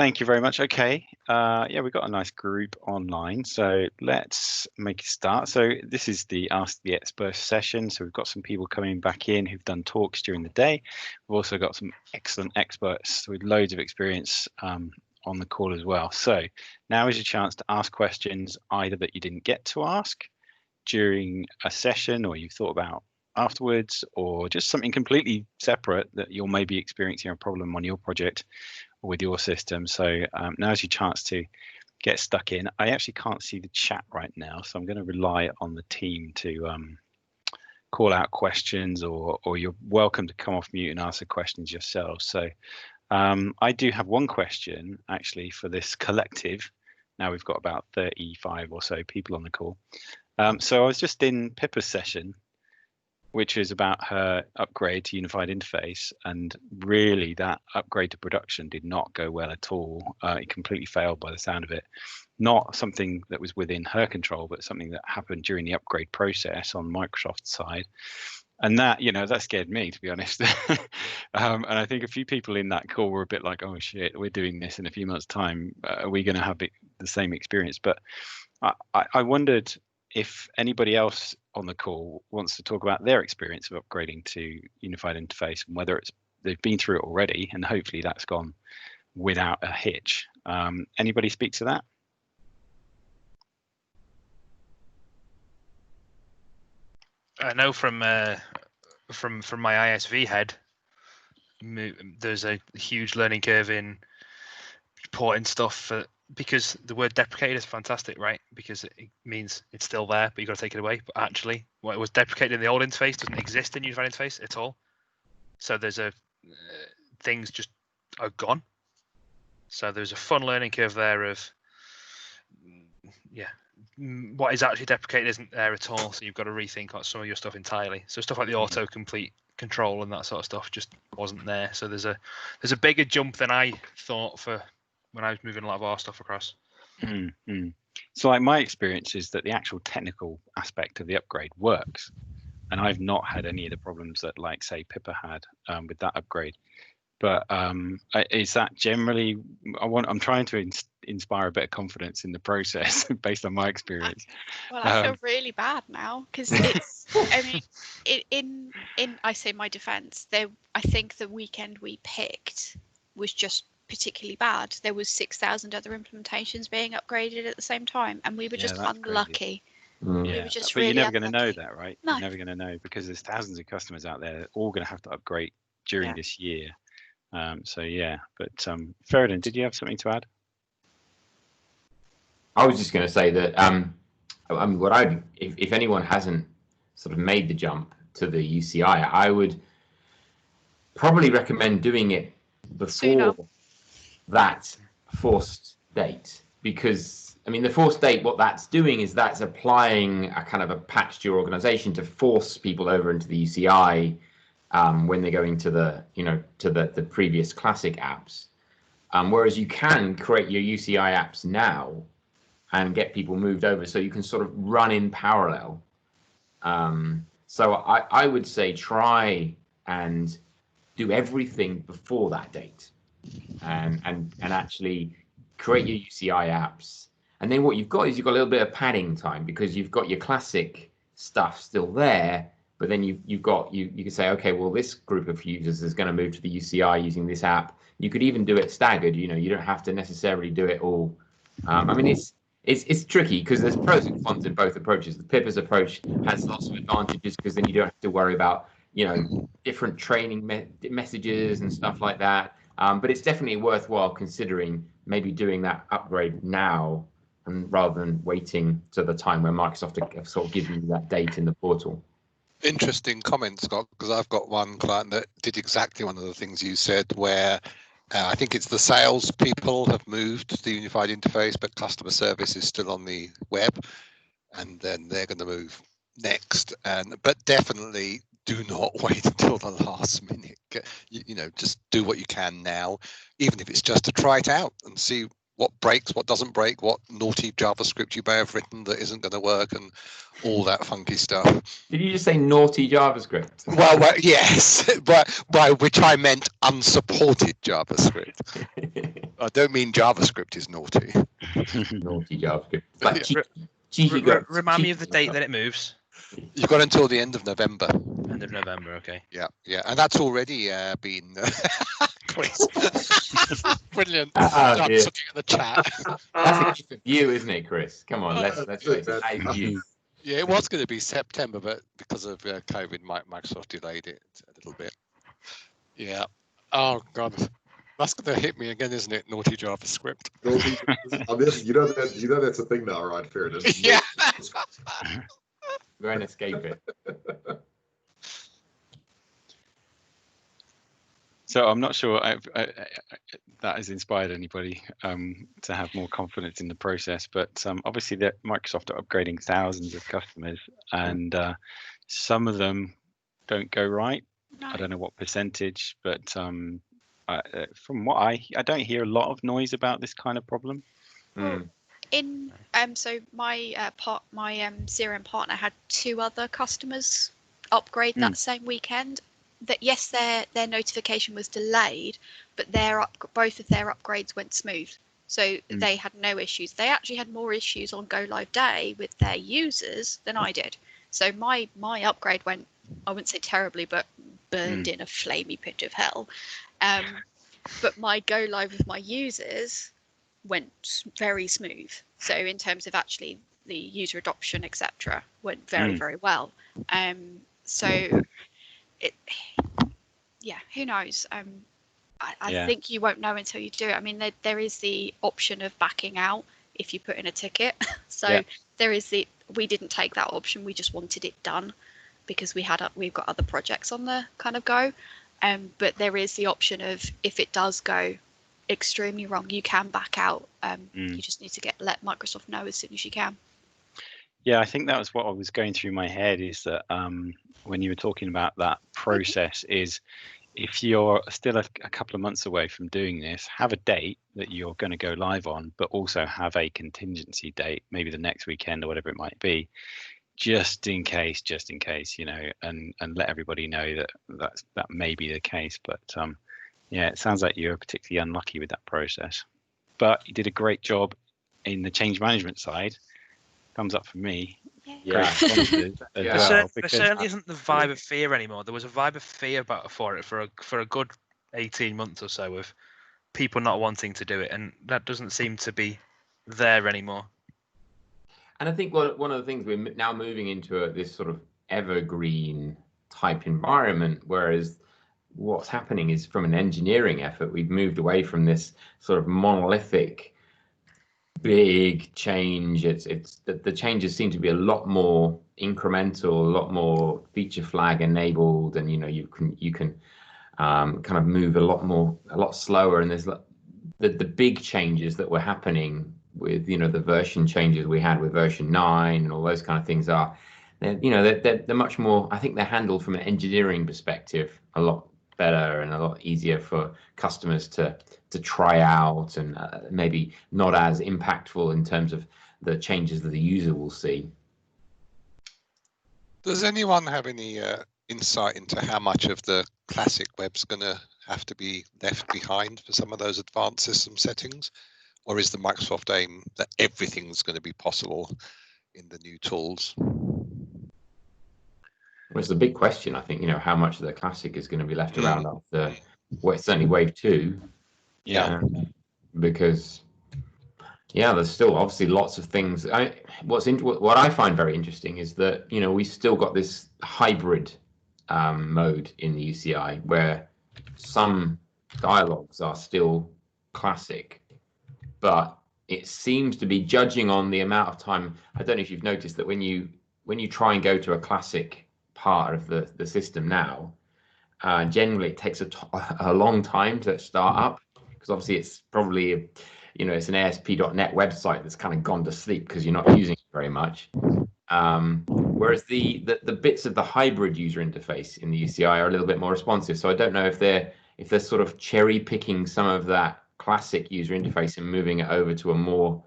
Thank you very much. Okay, yeah, we've got a nice group online, so let's make a start. So this is the Ask the Expert session. So we've got some people coming back in who've done talks during the day. We've also got some excellent experts with loads of experience on the call as well. So now is your chance to ask questions either that you didn't get to ask during a session or you've thought about afterwards, or just something completely separate that you're maybe experiencing a problem on your project or with your system. So now's your chance to get stuck in. I actually can't see the chat right now, so I'm going to rely on the team to call out questions, or you're welcome to come off mute and ask the questions yourselves. So I do have one question actually for this collective. Now we've got about 35 or so people on the call. So I was just in Pippa's session, which is about her upgrade to unified interface, and really that upgrade to production did not go well at all. It completely failed by the sound of it. Not something that was within her control, but something that happened during the upgrade process on Microsoft's side. And that, you know, that scared me, to be honest. And I think a few people in that call were a bit like, oh shit, we're doing this in a few months' time. Are we going to have the same experience? But I wondered if anybody else on the call wants to talk about their experience of upgrading to unified interface, and whether they've been through it already, and hopefully that's gone without a hitch. Anybody speak to that? I know from my ISV head, there's a huge learning curve in porting stuff because the word deprecated is fantastic, right? Because it means it's still there, but you've got to take it away. But actually, what was deprecated in the old interface doesn't exist in unified interface at all. So there's things just are gone. So there's a fun learning curve there of, yeah, what is actually deprecated isn't there at all. So you've got to rethink some of your stuff entirely. So stuff like the autocomplete control and that sort of stuff just wasn't there. So there's a bigger jump than I thought for when I was moving a lot of our stuff across. So like my experience is that the actual technical aspect of the upgrade works, and I've not had any of the problems that, like, say, Pippa had with that upgrade. But is that generally? I'm trying to inspire a bit of confidence in the process based on my experience. Well, I feel really bad now because it's. I mean, in I say my defence, I think the weekend we picked was just particularly bad. There was 6,000 other implementations being upgraded at the same time, and we were just unlucky. Yeah, we were just but really you're never going to know that, right? No. You're never going to know, because there's thousands of customers out there all going to have to upgrade during this year. So yeah, but Ferdinand, did you have something to add? I was just going to say that I mean, if anyone hasn't sort of made the jump to the UCI, I would probably recommend doing it before that forced date, because I mean the forced date, what that's doing is that's applying a kind of a patch to your organization to force people over into the UCI when they're going to the previous classic apps, whereas you can create your UCI apps now and get people moved over, so you can sort of run in parallel. So I would say try and do everything before that date, and actually create your UCI apps. And then what you've got is you've got a little bit of padding time, because you've got your classic stuff still there, but then you can say, okay, well, this group of users is going to move to the UCI using this app. You could even do it staggered. You don't have to necessarily do it all. I mean, it's tricky because there's pros and cons in both approaches. The Pippa's approach has lots of advantages because then you don't have to worry about different training messages and stuff like that. But it's definitely worthwhile considering maybe doing that upgrade now, and rather than waiting to the time where Microsoft have sort of given you that date in the portal. Interesting comment, Scott, because I've got one client that did exactly one of the things you said, where I think it's the sales people have moved to the unified interface, but customer service is still on the web, and then they're going to move next. But definitely do not wait until the last minute. Just do what you can now, even if it's just to try it out and see what breaks, what doesn't break, what naughty JavaScript you may have written that isn't going to work, and all that funky stuff. Did you just say naughty JavaScript? Well, yes, by which I meant unsupported JavaScript. I don't mean JavaScript is naughty. Naughty JavaScript. It's like cheeky remind me of the date that it moves. You've got until the end of November. End of November, okay. Yeah, and that's already been Chris. Brilliant. I'm looking at the chat. That's a good view, isn't it, Chris? Come on, let's face it. That is you. Yeah, it was going to be September, but because of COVID, Microsoft delayed it a little bit. Yeah. Oh God, that's going to hit me again, isn't it? Naughty JavaScript. You know that's a thing now, right? Fairness. Yeah. Go and escape it. So I'm not sure that has inspired anybody to have more confidence in the process, but obviously Microsoft are upgrading thousands of customers, and some of them don't go right. No. I don't know what percentage, but from what I don't hear a lot of noise about this kind of problem. Mm. In so my CRM partner had 2 other customers upgrade that same weekend. That yes, their notification was delayed, but both of their upgrades went smooth. So they had no issues. They actually had more issues on go live day with their users than I did. So my upgrade went, I wouldn't say terribly, but burned in a flamey pit of hell. But my go live with my users went very smooth. So in terms of actually the user adoption, etc., went very, very well. So who knows? I think you won't know until you do it. I mean, there is the option of backing out if you put in a ticket. So there is we didn't take that option. We just wanted it done because we've got other projects on the kind of go. But there is the option of if it does go extremely wrong, you can back out. You just need to let Microsoft know as soon as you can. Yeah, I think that was what I was going through my head, is that when you were talking about that process, is if you're still a couple of months away from doing this, have a date that you're going to go live on, but also have a contingency date, maybe the next weekend or whatever it might be, just in case, and let everybody know that may be the case. But yeah, it sounds like you're particularly unlucky with that process, but you did a great job in the change management side. Thumbs up for me. Yeah. There certainly isn't the vibe of fear anymore. There was a vibe of fear for it for a good 18 months or so of people not wanting to do it, and that doesn't seem to be there anymore. And I think one of the things, we're now moving into this sort of evergreen type environment, whereas what's happening is, from an engineering effort, we've moved away from this sort of monolithic big change. It's the changes seem to be a lot more incremental, a lot more feature flag enabled, and you can kind of move a lot slower. And there's the big changes that were happening with the version changes we had with version 9 and all those kind of things they're much more, I think they're handled from an engineering perspective a lot better and a lot easier for customers to try out, and maybe not as impactful in terms of the changes that the user will see. Does anyone have any insight into how much of the classic web's going to have to be left behind for some of those advanced system settings? Or is the Microsoft aim that everything's going to be possible in the new tools? Well, it's a big question. I think, how much of the classic is going to be left around after, certainly wave 2. Yeah. Because, there's still obviously lots of things. What I find very interesting is that, we still got this hybrid mode in the UCI where some dialogues are still classic, but it seems to be, judging on the amount of time, I don't know if you've noticed that when you try and go to a classic part of the system now, generally it takes a long time to start up, because obviously it's probably it's an ASP.NET website that's kind of gone to sleep because you're not using it very much. Whereas the bits of the hybrid user interface in the UCI are a little bit more responsive. So I don't know if they're sort of cherry picking some of that classic user interface and moving it over to a more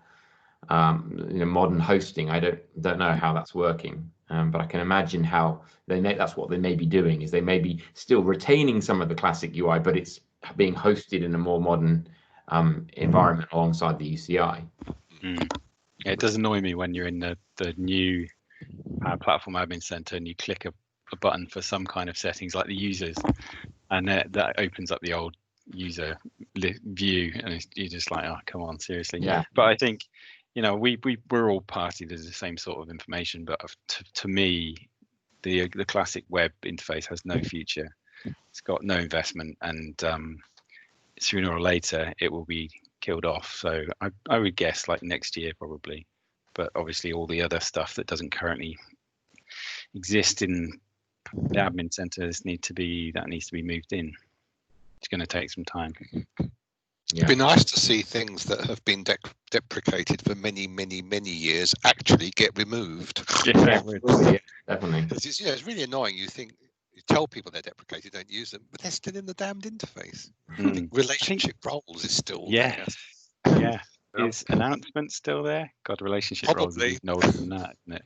modern hosting. I don't know how that's working, but I can imagine how that's what they may be doing, is they may be still retaining some of the classic UI, but it's being hosted in a more modern environment alongside the UCI. Yeah, it does annoy me when you're in the new Power Platform Admin Center and you click a button for some kind of settings like the users, and that opens up the old user view, and you're just like, oh, come on, seriously. Yeah. But I think, we're all party to the same sort of information, but to me, the classic web interface has no future. It's got no investment, and sooner or later it will be killed off. So I would guess like next year probably, but obviously all the other stuff that doesn't currently exist in the admin centers needs to be moved in. It's going to take some time. It'd be nice to see things that have been deprecated for many, many, many years actually get removed. Yeah, definitely. It's really annoying. You tell people they're deprecated, don't use them, but they're still in the damned interface. I think relationship roles is still there. Yeah. Is announcement still there? God, relationship roles is even older than that, isn't it?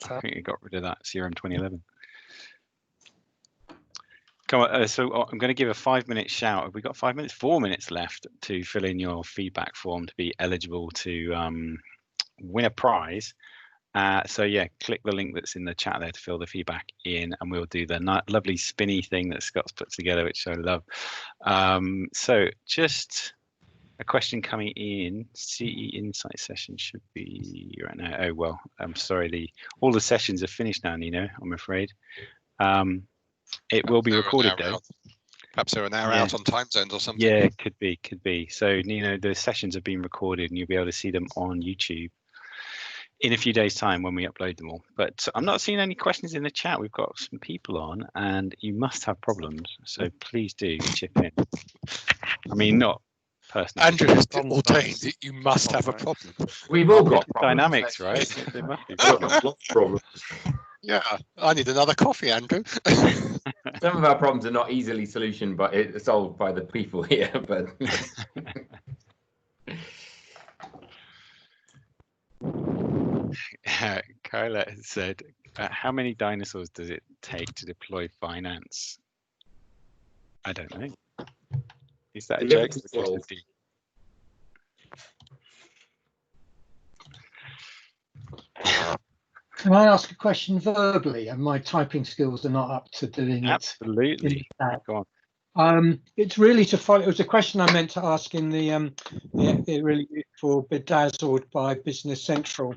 I think we got rid of that CRM 2011. Come on, so I'm going to give a 5-minute shout. Have we got 5 minutes? 4 minutes left to fill in your feedback form to be eligible to win a prize. So yeah, click the link that's in the chat there to fill the feedback in, and we'll do the lovely spinny thing that Scott's put together, which I love. So just a question coming in. CE Insight session should be right now. Oh well, I'm sorry. All the sessions are finished now, Nino. I'm afraid. It will be recorded though. Perhaps they're an hour out on time zones or something. Yeah, could be. So Nino, the sessions have been recorded, and you'll be able to see them on YouTube in a few days' time when we upload them all. But I'm not seeing any questions in the chat. We've got some people on, and you must have problems. So please do chip in. I mean, not personally. Andrew has ordained that you must have a problem. We've all got dynamics, right? There must be problems. Yeah, I need another coffee, Andrew. Some of our problems are not easily solved by the people here, but Kyla said, how many dinosaurs does it take to deploy finance? I don't know. Is that a joke? Can I ask a question verbally? And my typing skills are not up to doing it. Absolutely. Go on. It's really to follow. It was a question I meant to ask in the really useful Bedazzled by Business Central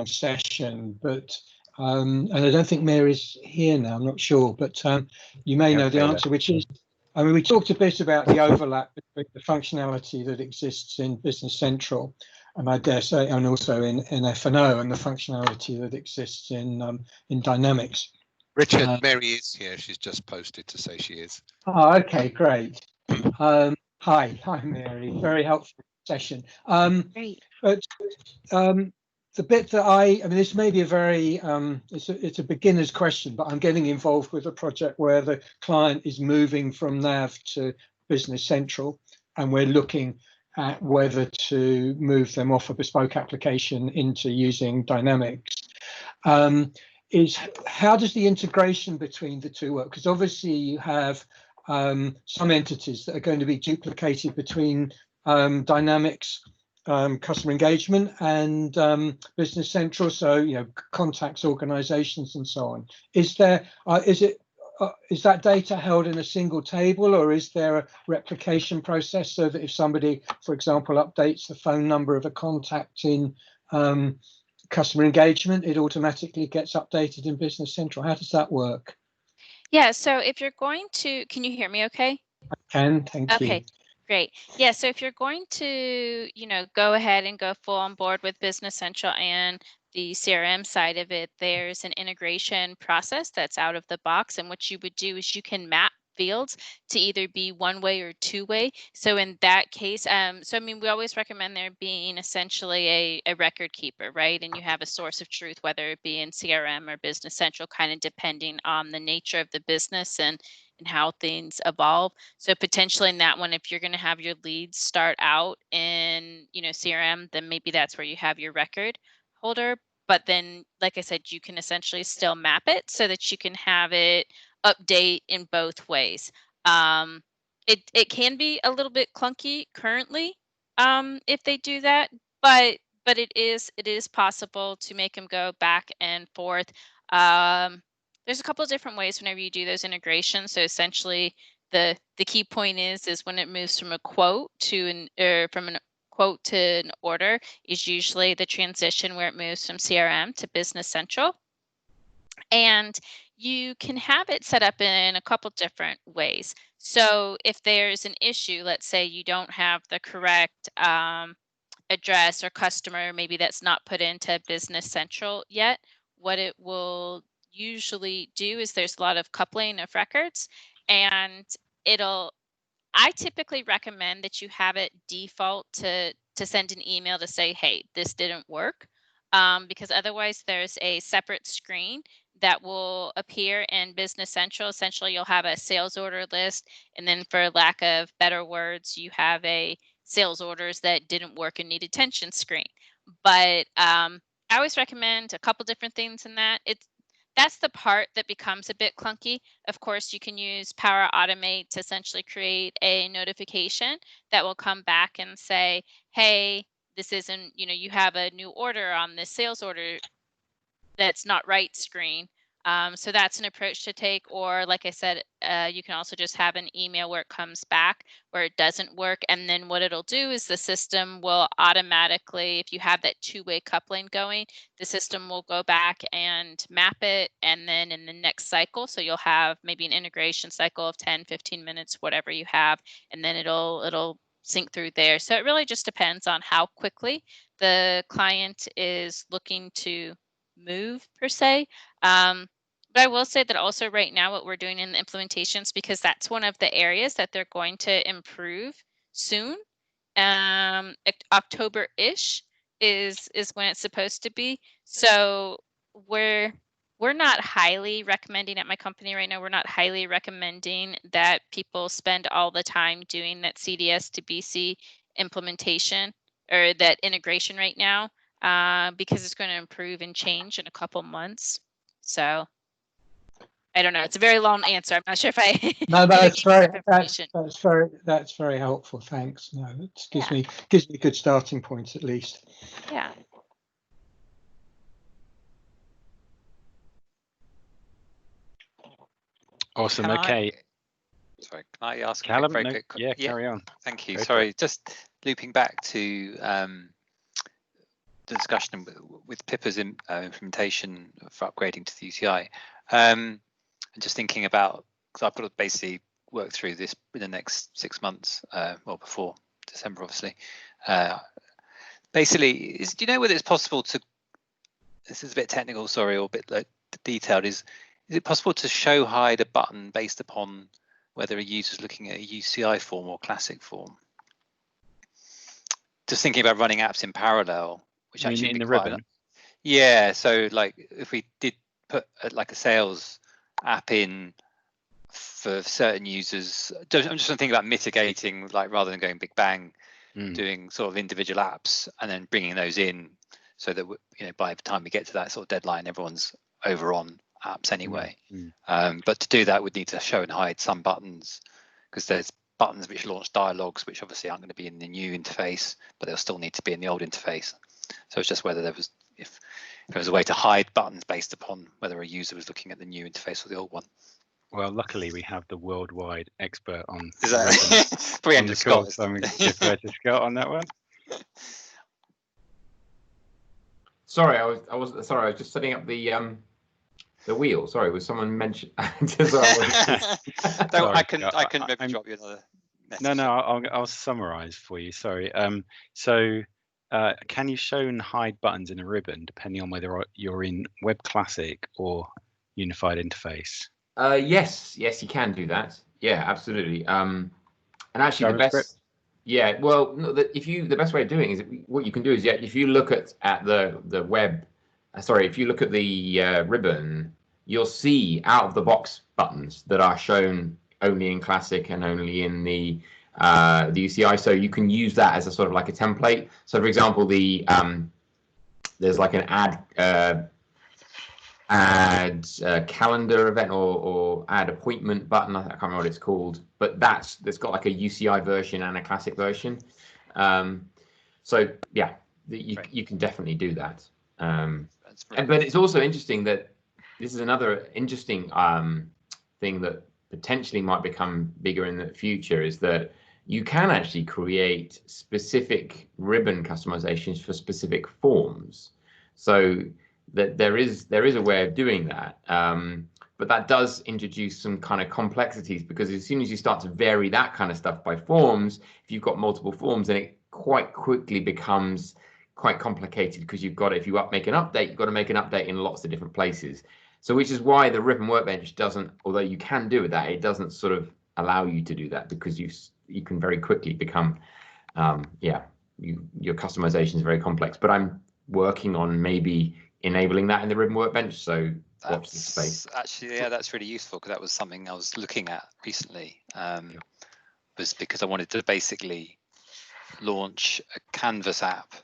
session, but and I don't think Mary's here now. I'm not sure, but you may know the answer, which is, I mean, we talked a bit about the overlap between the functionality that exists in Business Central, and I dare say, and also in F&O, and the functionality that exists in Dynamics. Richard, Mary is here. She's just posted to say she is. Oh, okay, great. Hi, Mary. Very helpful session. Great. But the bit that I mean, this may be a very, it's a beginner's question, but I'm getting involved with a project where the client is moving from NAV to Business Central, and we're looking at whether to move them off a bespoke application into using Dynamics. Is how does the integration between the two work? Because obviously you have some entities that are going to be duplicated between Dynamics, customer engagement, and Business Central. So contacts, organizations, and so on. Is there is that data held in a single table, or is there a replication process so that if somebody, for example, updates the phone number of a contact in customer engagement, it automatically gets updated in Business Central? How does that work? Yeah, so if you're going to, can you hear me okay? I can, thank you. Okay, great. Yeah, so if you're going to, go ahead and go full on board with Business Central and the CRM side of it, there's an integration process that's out of the box. And what you would do is you can map fields to either be one-way or two-way. So in that case, we always recommend there being essentially a record keeper, right? And you have a source of truth, whether it be in CRM or Business Central, kind of depending on the nature of the business and and how things evolve. So potentially in that one, if you're going to have your leads start out in, CRM, then maybe that's where you have your record holder. But then, like I said, you can essentially still map it so that you can have it update in both ways. It can be a little bit clunky currently if they do that, but it is possible to make them go back and forth. There's a couple of different ways whenever you do those integrations. So essentially, the key point is when it moves from a quote to from an quote to an order is usually the transition where it moves from CRM to Business Central. And you can have it set up in a couple different ways. So if there's an issue, let's say you don't have the correct address or customer, maybe that's not put into Business Central yet, what it will usually do is there's a lot of coupling of records, and I typically recommend that you have it default to send an email to say, hey, this didn't work, because otherwise there's a separate screen that will appear in Business Central. Essentially, you'll have a sales order list, and then for lack of better words, you have a sales orders that didn't work and need attention screen. But I always recommend a couple different things in that. That's the part that becomes a bit clunky. Of course, you can use Power Automate to essentially create a notification that will come back and say, hey, this isn't, you have a new order on this sales order that's not right screen. So that's an approach to take. Or like I said, you can also just have an email where it comes back where it doesn't work. And then what it'll do is the system will automatically, if you have that two-way coupling going, the system will go back and map it. And then in the next cycle, so you'll have maybe an integration cycle of 10, 15 minutes, whatever you have, and then it'll sync through there. So it really just depends on how quickly the client is looking to move per se. But I will say that also right now what we're doing in the implementations, because that's one of the areas that they're going to improve soon. October-ish is when it's supposed to be. So we're not highly recommending at my company right now. We're not highly recommending that people spend all the time doing that CDS to BC implementation or that integration right now. Because it's going to improve and change in a couple months. So I don't know. It's a very long answer. I'm not sure if I. No, that's very helpful. Thanks. No, it gives me a good starting point at least. Yeah. Awesome. Okay. Sorry, can I ask Callum? very quick? Yeah, carry on. Thank you. Go Sorry, just looping back to the discussion with Pippa's implementation for upgrading to the UCI. And just thinking about, because I've got to basically work through this in the next 6 months, well, before December, obviously. Basically, do you know whether it's possible to, this is a bit technical, sorry, or a bit detailed, is it possible to show hide a button based upon whether a user is looking at a UCI form or classic form? Just thinking about running apps in parallel, which actually in the ribbon. Yeah, so like if we did put like a sales app in for certain users, I'm just thinking about mitigating, like rather than going big bang, doing sort of individual apps and then bringing those in, so that by the time we get to that sort of deadline, everyone's over on apps anyway. But to do that, we'd need to show and hide some buttons, because there's buttons which launch dialogues, which obviously aren't going to be in the new interface, but they'll still need to be in the old interface. So it's just whether there was, if there was a way to hide buttons based upon whether a user was looking at the new interface or the old one. Well, luckily we have the worldwide expert on. Is that on the Scott? So I'm going to defer to Scott on that one. Sorry, I was just setting up the wheel. Sorry, was someone mentioned? I can maybe drop you another message. No, I'll summarize for you. Sorry. Can you show and hide buttons in a ribbon depending on whether you're in Web Classic or Unified Interface? Yes, you can do that. Yeah, absolutely. And actually, the best. Yeah, well, the best way of doing it is what you can do is if you look at the web, if you look at the ribbon, you'll see out of the box buttons that are shown only in Classic and only in the UCI. So you can use that as a sort of like a template. So for example, there's like an add calendar event or add appointment button. I can't remember what it's called, but that's got like a UCI version and a Classic version. So yeah, you can definitely do that. But it's also interesting that this is another interesting thing that potentially might become bigger in the future, is that you can actually create specific ribbon customizations for specific forms. So that there is a way of doing that, but that does introduce some kind of complexities, because as soon as you start to vary that kind of stuff by forms, if you've got multiple forms, then it quite quickly becomes quite complicated, because if you make an update, you've got to make an update in lots of different places. So which is why the ribbon workbench doesn't, although you can do that, it doesn't sort of allow you to do that, because you can very quickly become your customization is very complex. But I'm working on maybe enabling that in the ribbon workbench, so watch this space. Actually, yeah, that's really useful, because that was something I was looking at recently, was because I wanted to basically launch a Canvas app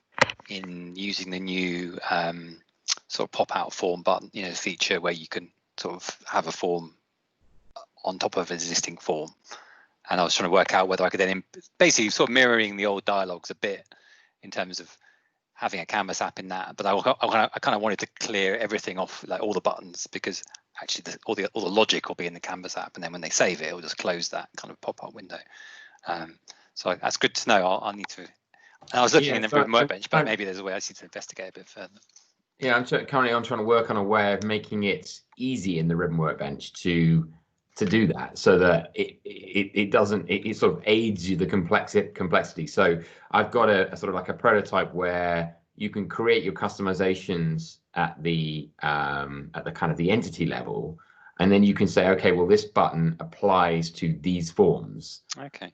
in using the new sort of pop-out form button, feature where you can sort of have a form on top of an existing form. And I was trying to work out whether I could then basically sort of mirroring the old dialogues a bit in terms of having a Canvas app in that. But I kind of wanted to clear everything off, like all the buttons, because actually all the logic will be in the Canvas app, and then when they save it, it'll just close that kind of pop-up window. So that's good to know. I'll need to. And I was looking in the ribbon workbench, but maybe there's a way I need to investigate a bit further. Yeah, I'm trying to work on a way of making it easy in the ribbon workbench to do that, so that it sort of aids you the complexity. So I've got a sort of like a prototype where you can create your customizations at the kind of the entity level, and then you can say, okay, well, this button applies to these forms. Okay.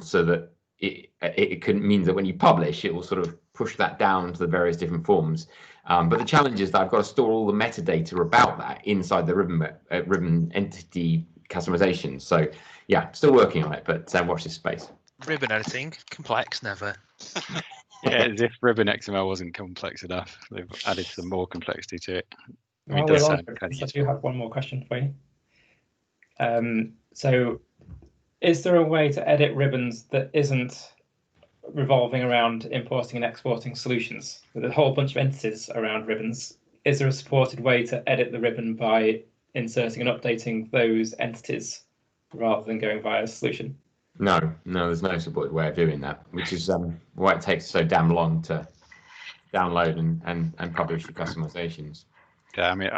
So that it can mean that when you publish, it will sort of push that down to the various different forms. But the challenge is that I've got to store all the metadata about that inside the ribbon entity customization. So yeah, still working on it, but watch this space. Ribbon editing, complex, never. Yeah, as if ribbon XML wasn't complex enough. They've added some more complexity to it. I mean, While we're on this, I do have one more question for you. So is there a way to edit ribbons that isn't revolving around importing and exporting solutions? With a whole bunch of entities around ribbons, is there a supported way to edit the ribbon by inserting and updating those entities rather than going via a solution? No, there's no supported way of doing that, which is why it takes so damn long to download and publish the customizations. Yeah, I mean,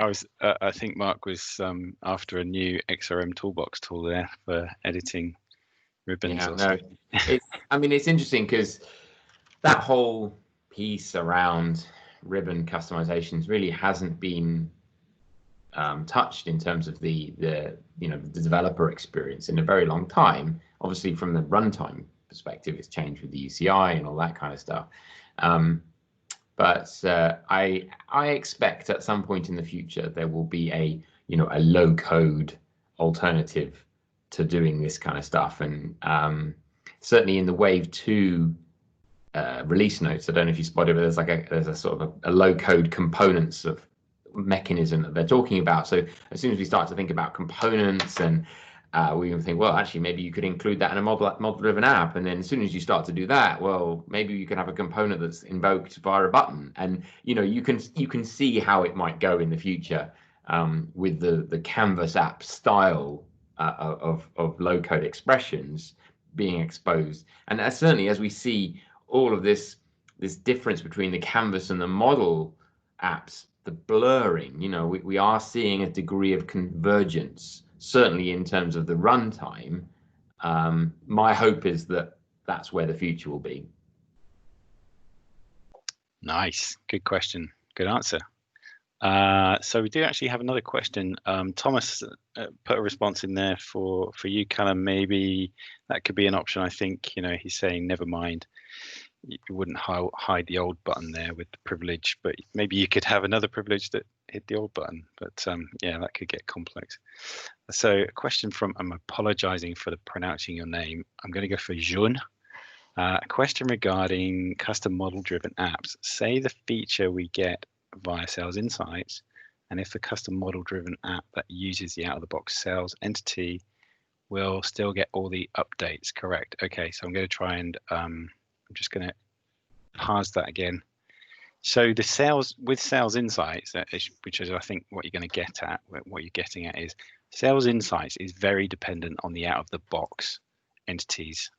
I think Mark was after a new XRM toolbox tool there for editing ribbons. Yeah, it's interesting, because that whole piece around ribbon customizations really hasn't been touched in terms of the developer experience in a very long time. Obviously, from the runtime perspective, it's changed with the UCI and all that kind of stuff. But I expect at some point in the future there will be a low code alternative to doing this kind of stuff, and certainly in the Wave 2 release notes, I don't know if you spotted, but there's a sort of a low code components of mechanism that they're talking about. So as soon as we start to think about components, and we even think, well, actually maybe you could include that in a model driven app, and then as soon as you start to do that, well, maybe you can have a component that's invoked via a button, and you can see how it might go in the future with the Canvas app style of low code expressions being exposed. And certainly as we see all of this difference between the Canvas and the model apps, the blurring, we are seeing a degree of convergence, certainly in terms of the runtime. My hope is that that's where the future will be. Nice, good question, good answer. So we do actually have another question. Thomas put a response in there for you, Callum. Maybe that could be an option. I think he's saying never mind, you wouldn't hide the old button there with the privilege, but maybe you could have another privilege that hit the old button, but yeah, that could get complex. So a question from, I'm apologizing for the pronouncing your name. I'm going to go for Jun. A question regarding custom model driven apps. Say the feature we get via Sales Insights, and if the custom model driven app that uses the out of the box sales entity will still get all the updates, correct? Okay, so I'm going to try and I'm just going to parse that again. So the sales with Sales Insights, which is I think what you're going to get at, what you're getting at is Sales Insights is very dependent on the out of the box entities.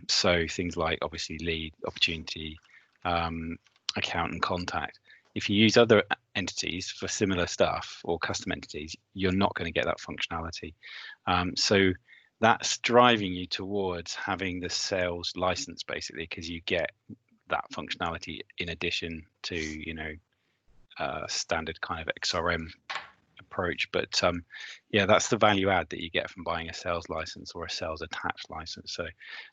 So things like obviously lead, opportunity, account and contact. If you use other entities for similar stuff or custom entities, you're not going to get that functionality. So that's driving you towards having the sales license basically, because you get that functionality in addition to, you know, standard kind of XRM approach. But yeah, that's the value add that you get from buying a sales license or a sales attached license. So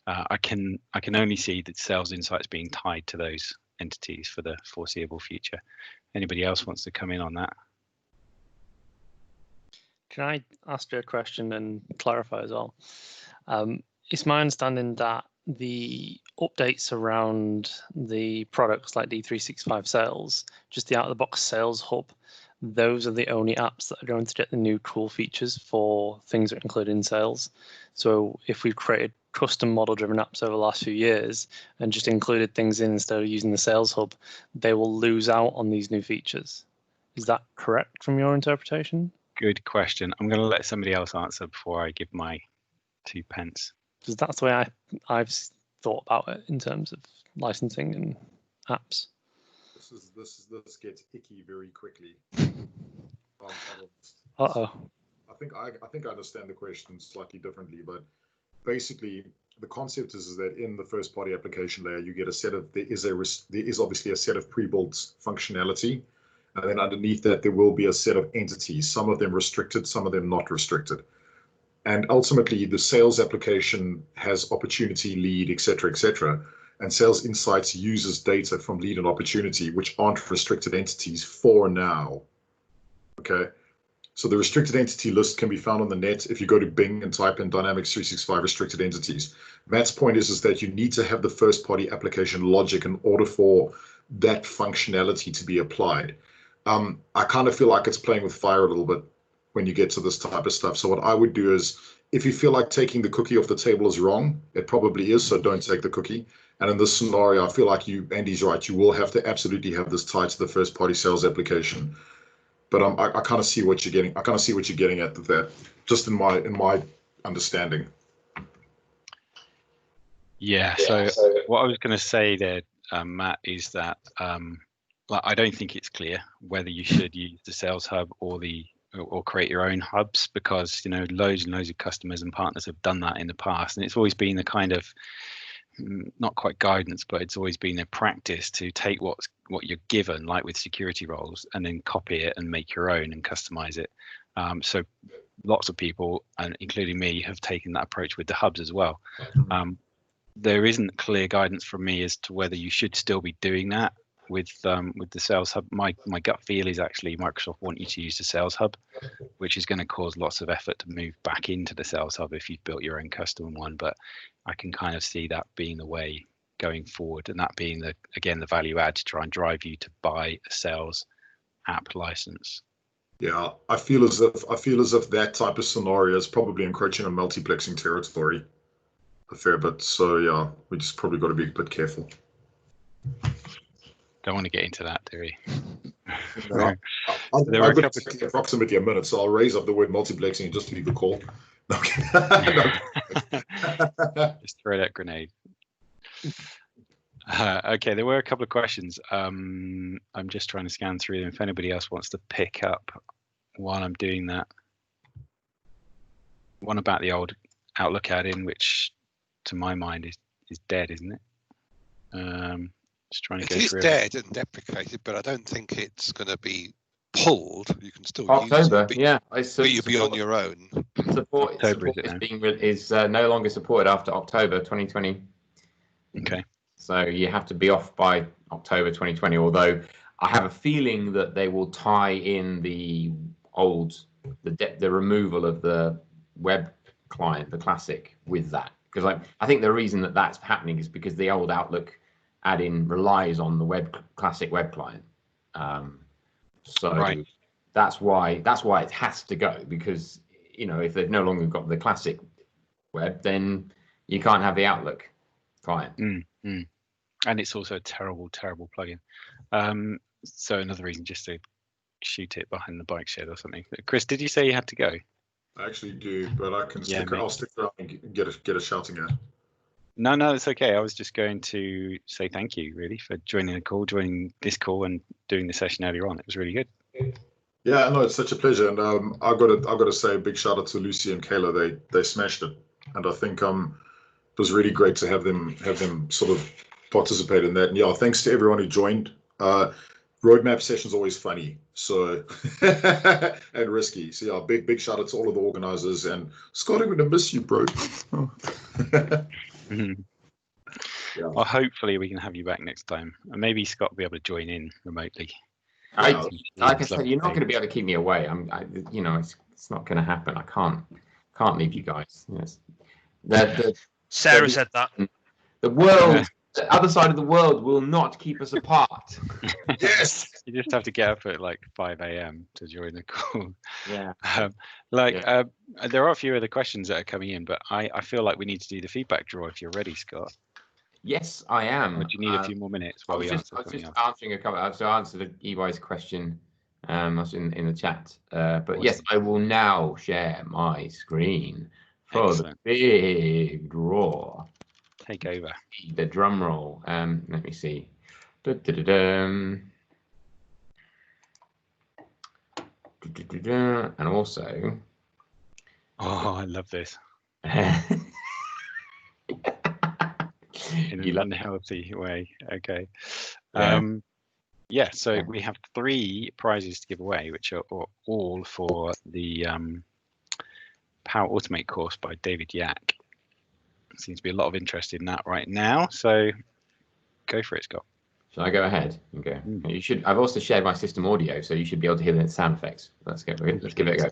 I can only see that Sales Insights being tied to those entities for the foreseeable future. Anybody else wants to come in on that? Can I ask you a question and clarify as well? It's my understanding that the updates around the products like D365 Sales, just the out-of-the-box Sales Hub, those are the only apps that are going to get the new cool features for things that are included in sales. So if we've created custom model-driven apps over the last few years and just included things in instead of using the Sales Hub, they will lose out on these new features. Is that correct from your interpretation? Good question. I'm going to let somebody else answer before I give my 2 pence. Because that's the way I've thought about it in terms of licensing and apps. This gets icky very quickly. Uh-oh. I think I understand the question slightly differently, but basically the concept is that in the first party application layer you get a set of there is obviously a set of pre-built functionality, and then underneath that there will be a set of entities, some of them restricted, some of them not restricted. And ultimately, the sales application has opportunity, lead, etc., and Sales Insights uses data from lead and opportunity, which aren't restricted entities for now. Okay, so the restricted entity list can be found on the net if you go to Bing and type in Dynamics 365 restricted entities. Matt's point is that you need to have the first-party application logic in order for that functionality to be applied. I kind of feel like it's playing with fire a little bit when you get to this type of stuff. So what I would do is, if you feel like taking the cookie off the table is wrong, it probably is, so don't take the cookie. And in this scenario, I feel like Andy's right, you will have to absolutely have this tied to the first party sales application. But I kind of see what you're getting. I kind of see what you're getting at that, just in my understanding. Yeah, so what I was going to say there, Matt, is that I don't think it's clear whether you should use the Sales Hub or create your own hubs, because you know loads and loads of customers and partners have done that in the past, and it's always been the kind of not quite guidance, but it's always been a practice to take what you're given, like with security roles, and then copy it and make your own and customize it. So lots of people, and including me, have taken that approach with the hubs as well. There isn't clear guidance from me as to whether you should still be doing that with the Sales Hub. My gut feel is actually Microsoft want you to use the Sales Hub, which is going to cause lots of effort to move back into the Sales Hub if you've built your own custom one. But I can kind of see that being the way going forward, and that being the value add to try and drive you to buy a sales app license. Yeah, I feel as if that type of scenario is probably encroaching on multiplexing territory a fair bit. So yeah, we just probably got to be a bit careful. Don't want to get into that, do we? No, I've got approximately a minute, so I'll raise up the word multiplexing just to leave the call. Okay. Just throw that grenade. Okay, there were a couple of questions. I'm just trying to scan through them. If anybody else wants to pick up while I'm doing that. One about the old Outlook add-in, which to my mind is dead, isn't it? Just trying to go through. It is dead and deprecated, but I don't think it's going to be pulled. You can still October, use it, but, yeah. but you'll be on your own. Support is no longer supported after October 2020. Okay. So you have to be off by October 2020, although I have a feeling that they will tie in the removal of the web client, the classic, with that. Because I think the reason that that's happening is because the old Outlook add-in relies on the classic web client. So Right. that's why it has to go, because if they've no longer got the classic web, then you can't have the Outlook client. And it's also a terrible plugin. So another reason just to shoot it behind the bike shed or something. Chris, did you say you had to go? I actually do, but I can stick. mate. I'll stick around and get a shouting at. No, it's okay. I was just going to say thank you, really, for joining this call and doing the session earlier on. It was really good. Yeah, no, it's such a pleasure, and I've got to say a big shout out to Lucy and Kayla. They smashed it, and I think it was really great to have them sort of participate in that. And yeah, thanks to everyone who joined. Roadmap session's always funny, so and risky. So yeah, big shout out to all of the organizers. And Scott, I'm gonna miss you, bro. Yeah. Well, hopefully we can have you back next time, and maybe Scott will be able to join in remotely. Like I said, you're not going to be able to keep me away. It's not going to happen. I can't leave you guys. Sarah said that. The world, the other side of the world, will not keep us apart. Yes. You just have to get up at like 5 a.m. to join the call. Yeah. There are a few other questions that are coming in, but I feel like we need to do the feedback draw if you're ready, Scott. Yes, I am. Or do you need a few more minutes while we answer something else? Answering a couple. So I answered EY's question. I was in the chat. But awesome. Yes, I will now share my screen for the big draw. Take over. The drum roll. Let me see. And also. Oh, I love this. In an unhealthy way. Okay. So we have 3 prizes to give away, which are all for the Power Automate course by David Yak. Seems to be a lot of interest in that right now, so go for it, Scott. Shall I go ahead? Okay. You should. I've also shared my system audio, so you should be able to hear the sound effects. Let's give it a go.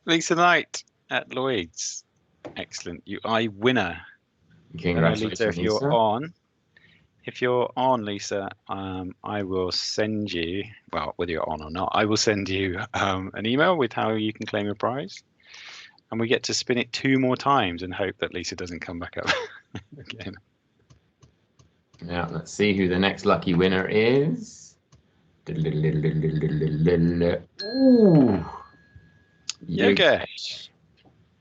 Lisa Knight at Lloyd's. Excellent. You are a winner. Congratulations, Lisa, if you're on, Lisa, I will send you, well, whether you're on or not, I will send you an email with how you can claim a prize. And we get to spin it 2 more times and hope that Lisa doesn't come back up again. Now, let's see who the next lucky winner is. Ooh. Yogesh,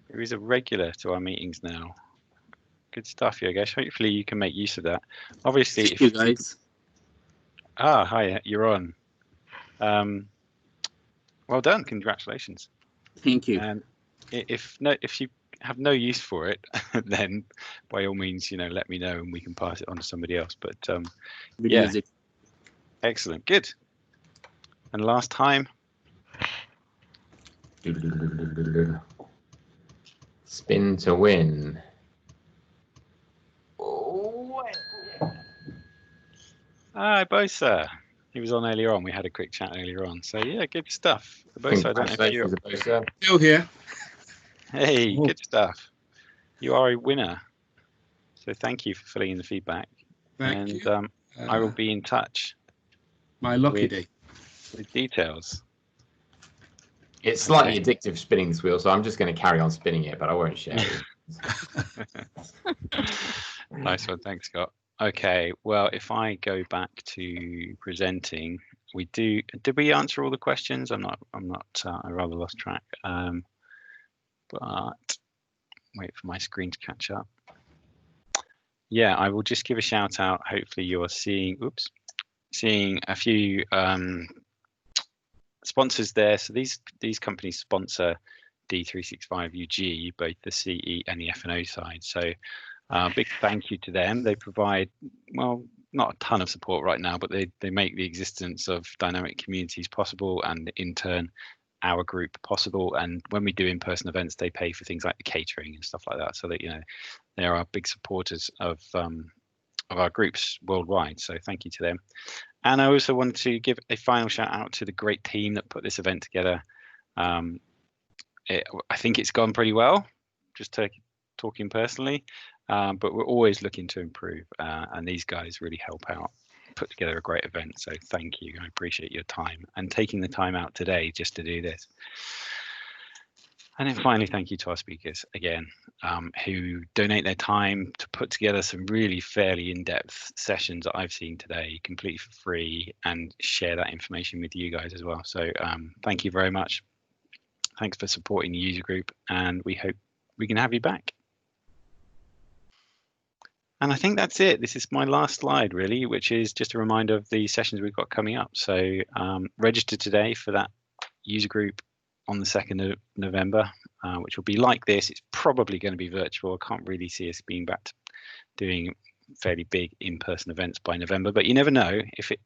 who is a regular to our meetings now. Good stuff, Yogesh. Hopefully you can make use of that. Obviously, Thank you guys. Hi, you're on. Well done, congratulations. Thank you. And if you have no use for it, then by all means, let me know and we can pass it on to somebody else. But Use it. Excellent, good. And last time. Spin to win. Hi, Bosa. He was on earlier on. We had a quick chat earlier on. So yeah, good stuff. Bosa, I don't know if you're still here. Hey, good stuff. You are a winner. So thank you for filling in the feedback. Thank you. I will be in touch. My lucky day. With details. It's slightly addictive spinning this wheel, so I'm just going to carry on spinning it, but I won't share it. Nice one, thanks, Scott. Okay, well, if I go back to presenting, did we answer all the questions? I rather lost track. But wait for my screen to catch up. Yeah, I will just give a shout out. Hopefully you're seeing a few sponsors there. So these companies sponsor D365 UG, both the CE and the F&O side. So big thank you to them. They provide, well, not a ton of support right now, but they make the existence of dynamic communities possible, and in turn our group possible. And when we do in-person events, they pay for things like the catering and stuff like that, so that, you know, they are big supporters of our groups worldwide. So thank you to them. And I also wanted to give a final shout out to the great team that put this event together. I think it's gone pretty well, just talking personally, but we're always looking to improve, and these guys really help out, put together a great event. So thank you. I appreciate your time and taking the time out today just to do this. And then finally, thank you to our speakers again, who donate their time to put together some really fairly in-depth sessions that I've seen today, completely for free, and share that information with you guys as well. So thank you very much. Thanks for supporting the user group, and we hope we can have you back. And I think that's it. This is my last slide, really, which is just a reminder of the sessions we've got coming up. So register today for that user group on the 2nd of November, which will be like this. It's probably going to be virtual. I can't really see us being back to doing fairly big in-person events by November, but you never know. If it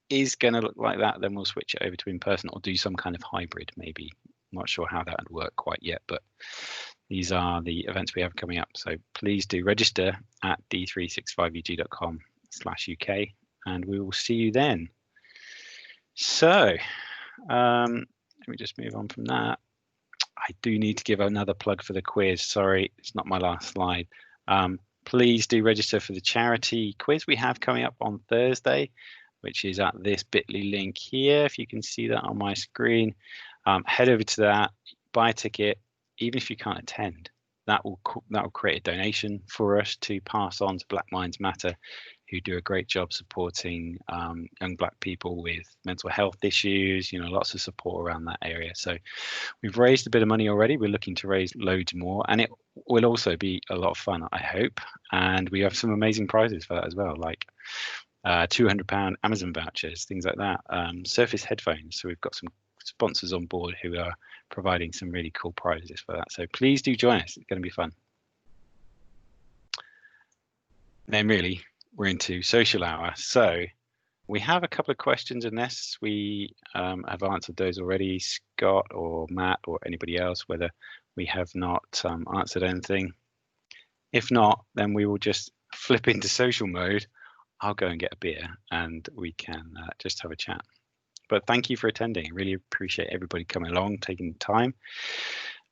is going to look like that, then we'll switch it over to in-person or do some kind of hybrid, maybe. I'm not sure how that would work quite yet, but these are the events we have coming up. So please do register at d365ug.com/UK, and we will see you then. So let me just move on from that. I do need to give another plug for the quiz. Sorry, it's not my last slide. Please do register for the charity quiz we have coming up on Thursday, which is at this bit.ly link here. If you can see that on my screen, head over to that, buy a ticket. Even if you can't attend, that will create a donation for us to pass on to Black Minds Matter, who do a great job supporting young Black people with mental health issues, you know, lots of support around that area. So we've raised a bit of money already. We're looking to raise loads more, and it will also be a lot of fun, I hope. And we have some amazing prizes for that as well, like £200 Amazon vouchers, things like that, Surface headphones. So we've got some sponsors on board who are providing some really cool prizes for that. So please do join us. It's going to be fun. Then really, we're into social hour. So we have a couple of questions, unless we have answered those already, Scott or Matt or anybody else, whether we have not answered anything. If not, then we will just flip into social mode. I'll go and get a beer and we can just have a chat. But thank you for attending. I really appreciate everybody coming along, taking the time.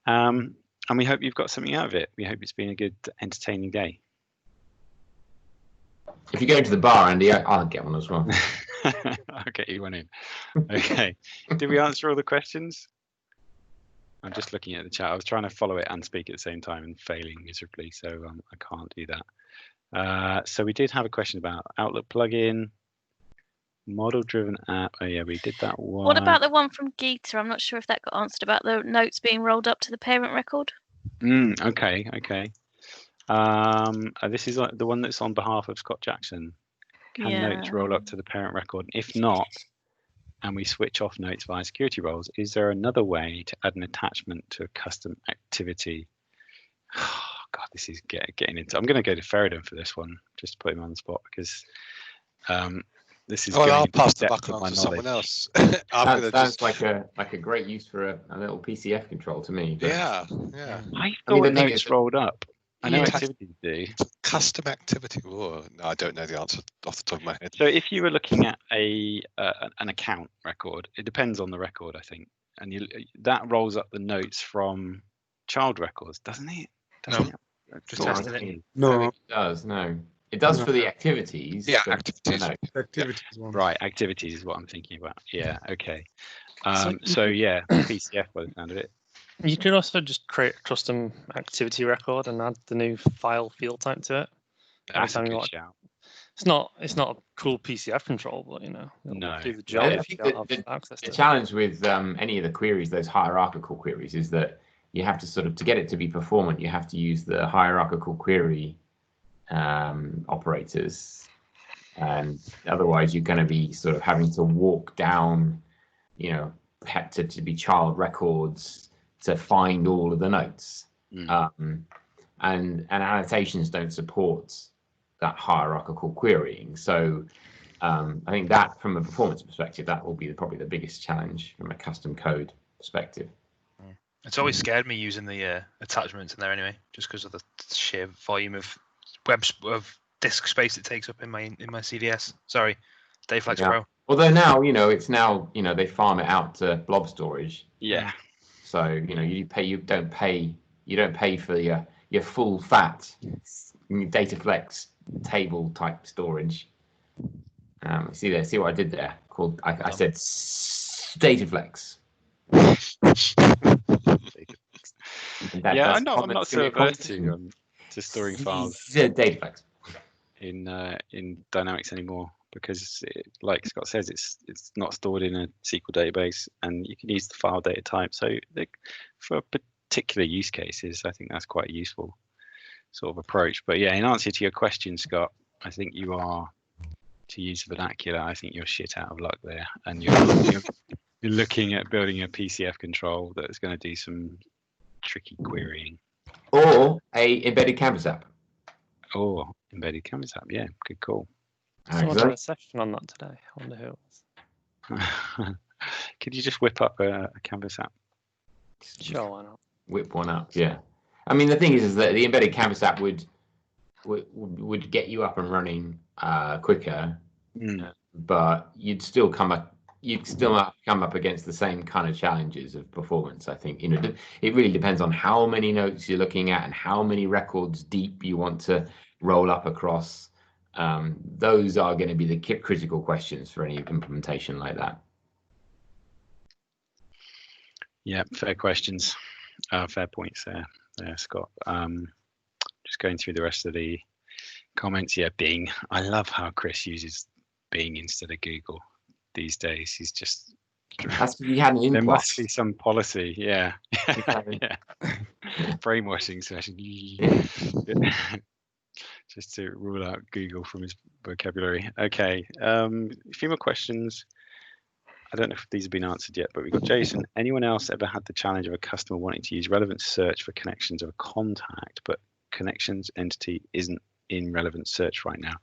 And we hope you've got something out of it. We hope it's been a good, entertaining day. If you go to the bar, Andy, I'll get one as well. I'll get you one in. Okay. Did we answer all the questions? I'm just looking at the chat. I was trying to follow it and speak at the same time and failing miserably, so I can't do that. So we did have a question about Outlook plugin. Model-driven app. Oh yeah, we did that one. What about the one from Geeta? I'm not sure if that got answered about the notes being rolled up to the parent record. Okay. This is the one that's on behalf of Scott Jackson. Can notes roll up to the parent record? If not, and we switch off notes via security roles, is there another way to add an attachment to a custom activity? Oh, God, this is getting into. I'm going to go to Ferridan for this one, just to put him on the spot, because this is. I'll pass the buck on to someone else. That sounds like a great use for a little PCF control to me. But, yeah. I thought notes rolled up. I know activities do. Custom activity. Oh, no, I don't know the answer off the top of my head. So if you were looking at an account record, it depends on the record, I think, and that rolls up the notes from child records, doesn't it? No. No, it does. No. It does for the activities. Yeah, activities. No. Activities one. Right, activities is what I'm thinking about. Yeah, okay. So yeah, PCF by the sound of it. You could also just create a custom activity record and add the new file field type to it. That's a good shout. It's not a cool PCF control, but it'll do the job. I think the challenge with any of the queries, those hierarchical queries, is that you have to sort of, to get it to be performant, you have to use the hierarchical query operators, and otherwise you're going to be sort of having to walk down, to be child records to find all of the notes. And annotations don't support that hierarchical querying. So I think that, from a performance perspective, that will be probably the biggest challenge from a custom code perspective. It's always scared me using the attachments in there anyway, just because of the sheer volume of disk space it takes up in my CDS. Sorry, Dayflex Yeah. Pro. Although now, it's now, they farm it out to blob storage. Yeah. So, you don't pay for your full fat Dataflex table type storage. See what I did there? I said Dataflex. I'm not so averse to storing files Dataflex in Dynamics anymore, because like Scott says, it's not stored in a SQL database, and you can use the file data type. So for particular use cases, I think that's quite a useful sort of approach. But yeah, in answer to your question, Scott, I think you are, to use vernacular, I think you're shit out of luck there, and you're looking at building a PCF control that's going to do some tricky querying. Or a embedded Canvas app. Or embedded Canvas app, yeah, good call. Someone had a session on that today. I wonder who it was. Could you just whip up a Canvas app? Sure, why not? Whip one up, yeah. I mean, the thing is that the embedded Canvas app would get you up and running quicker, but you'd still come up against the same kind of challenges of performance. I think it really depends on how many notes you're looking at and how many records deep you want to roll up across. Those are going to be the critical questions for any implementation like that. Yeah, fair questions, fair points there, Scott. Just going through the rest of the comments. Yeah, Bing. I love how Chris uses Bing instead of Google these days. He's just. There must be some policy. Yeah. Yeah. Brainwashing session. Just to rule out Google from his vocabulary. Okay. A few more questions. I don't know if these have been answered yet, but we've got Jason. Anyone else ever had the challenge of a customer wanting to use relevant search for connections of a contact, but connections entity isn't in relevant search right now?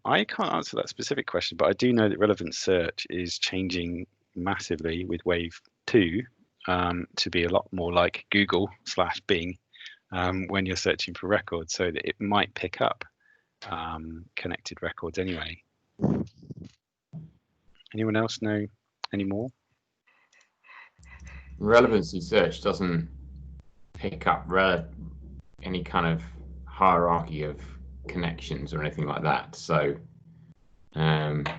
I can't answer that specific question, but I do know that relevant search is changing massively with Wave 2 to be a lot more like Google/Bing when you're searching for records, so that it might pick up connected records anyway. Anyone else know any more? Relevancy search doesn't pick up any kind of hierarchy of connections or anything like that. So it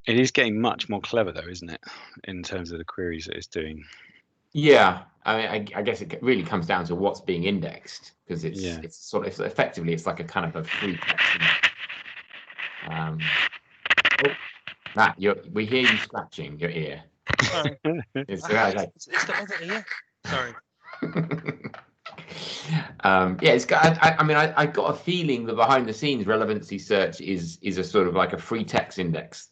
is getting much more clever though, isn't it, in terms of the queries that it's doing? Yeah, I mean, I guess it really comes down to what's being indexed, because it's effectively like a kind of a free text. We hear you scratching your ear. Sorry. It's the other ear. Sorry. It's got. I got a feeling that behind the scenes relevancy search is a sort of like a free text index.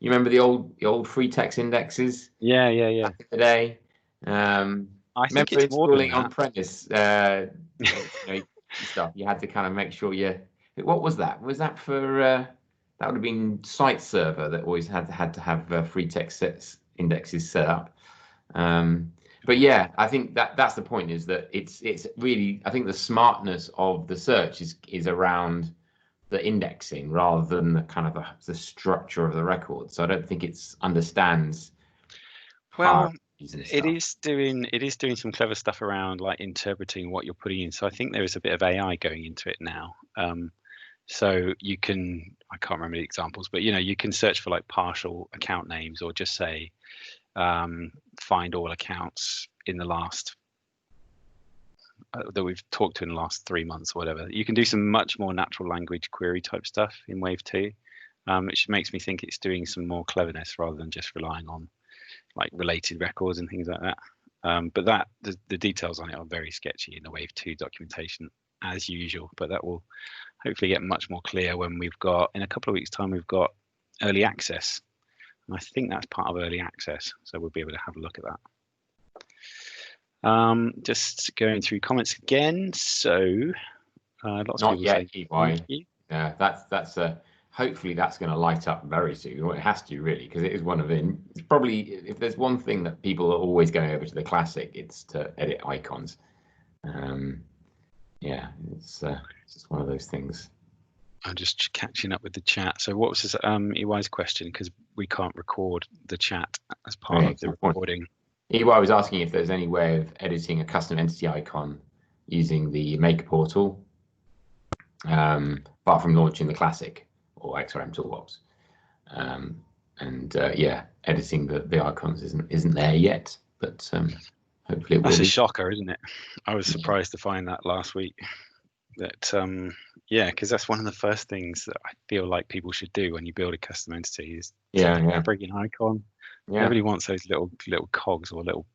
You remember the old free text indexes? Yeah. Back in the day. I think it's more than that. On premise stuff. You had to kind of make sure what was that? Was that for? That would have been site server that always had to have free text indexes set up. But yeah, I think that's the point, is that it's really, I think the smartness of the search is around the indexing rather than the kind of the structure of the record. So I don't think it understands. Well, it is doing some clever stuff around like interpreting what you're putting in. So I think there is a bit of AI going into it now. So you can, I can't remember the examples, but you can search for like partial account names, or just say find all accounts in the last that we've talked to in the last 3 months or whatever. You can do some much more natural language query type stuff in Wave 2, which makes me think it's doing some more cleverness rather than just relying on like related records and things like that. But the details on it are very sketchy in the Wave 2 documentation as usual, but that will hopefully get much more clear when in a couple of weeks time, we've got early access. And I think that's part of early access, so we'll be able to have a look at that. Just going through comments again. So lots of people not yet, saying, EY. Yeah, that's hopefully that's going to light up very soon. Well, it has to really, because it is one of the, it's probably, if there's one thing that people are always going over to the Classic, it's to edit icons. Yeah, it's just one of those things. I'm just catching up with the chat. So what was this EY's question? Because we can't record the chat as part of the recording. EY was asking if there's any way of editing a custom entity icon using the Maker portal, apart from launching the Classic or XRM Toolbox. Yeah, editing the icons isn't there yet, but hopefully it will. That's a shocker, isn't it? I was surprised to find that last week. That yeah, because that's one of the first things that I feel like people should do when you build a custom entity is bring an icon. Yeah. Nobody wants those little cogs or little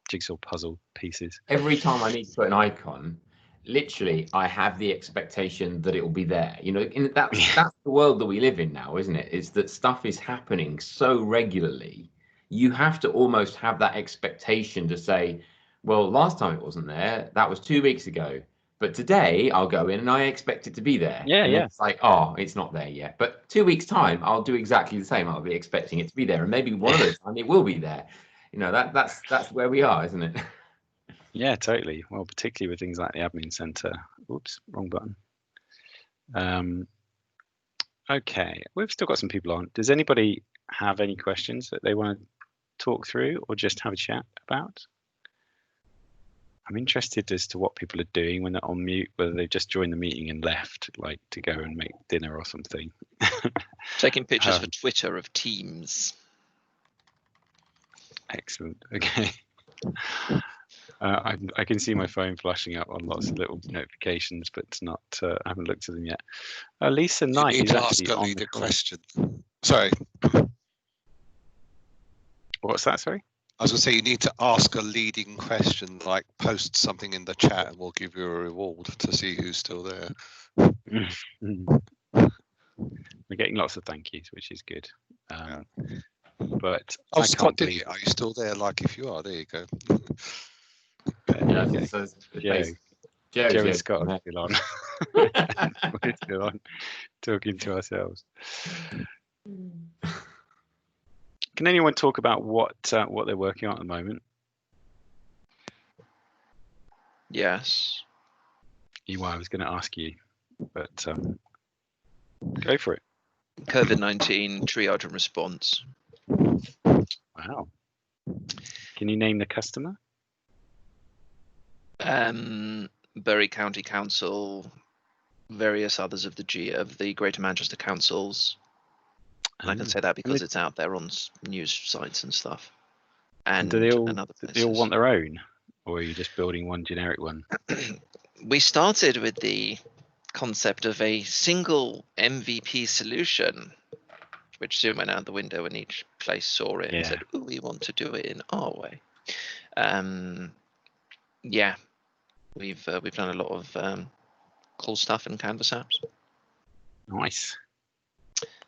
jigsaw puzzle pieces. Every time I need to put an icon, literally I have the expectation that it will be there. You know, that's the world that we live in now, isn't it? Is that stuff is happening so regularly, you have to almost have that expectation to say, well, last time it wasn't there, that was 2 weeks ago. But today I'll go in and I expect it to be there. Yeah, and yeah. It's like, oh, it's not there yet. But 2 weeks time, I'll do exactly the same. I'll be expecting it to be there, and maybe one of the time it will be there. You know, that's where we are, isn't it? Yeah, totally. Well, particularly with things like the admin center. Oops, wrong button. Okay, we've still got some people on. Does anybody have any questions that they want to talk through or just have a chat about? I'm interested as to what people are doing when they're on mute, whether they've just joined the meeting and left, like to go and make dinner or something. Taking pictures for Twitter of teams. Excellent. Okay. I can see my phone flashing up on lots of little notifications, but it's not. I haven't looked at them yet. Lisa Knight You need is to ask actually a on leader the call. question. Sorry. What's that? Sorry. I was going to say you need to ask a leading question, like post something in the chat, and we'll give you a reward to see who's still there. We're getting lots of thank yous, which is good. But oh, Scott did it. Are you still there? Like, if you are, there you go. Yeah, okay. so Joe and Scott are still on. We're still on, talking to ourselves. Can anyone talk about what they're working on at the moment? Yes. I was going to ask you, but go for it. COVID-19 triage and response. Wow. Can you name the customer? Bury County Council, various others of the Greater Manchester councils. And I can say that because it's out there on news sites and stuff. And do they all want their own, or are you just building one generic one? We started with the concept of a single MVP solution, which soon went out the window and each place saw it and said, "Oh, we want to do it in our way." Yeah, we've done a lot of cool stuff in Canvas apps. Nice.